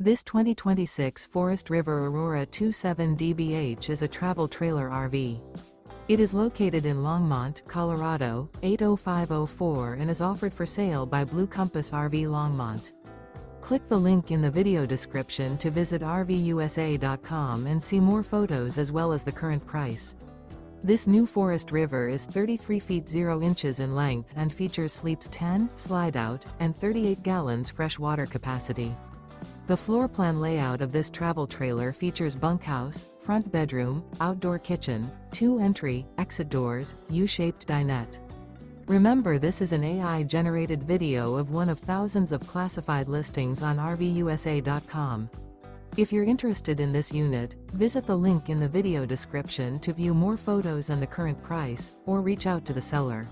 This 2026 Forest River Aurora 27 DBH is a travel trailer RV. It is located in Longmont, Colorado, 80504 and is offered for sale by Blue Compass RV Longmont. Click the link in the video description to visit RVUSA.com and see more photos as well as the current price. This new Forest River is 33 feet 0 inches in length and features sleeps 10, slide-out, and 38 gallons fresh water capacity. The floor plan layout of this travel trailer features bunkhouse, front bedroom, outdoor kitchen, 2 entry, exit doors, U-shaped dinette. Remember, this is an AI-generated video of one of thousands of classified listings on RVUSA.com. If you're interested in this unit, visit the link in the video description to view more photos and the current price, or reach out to the seller.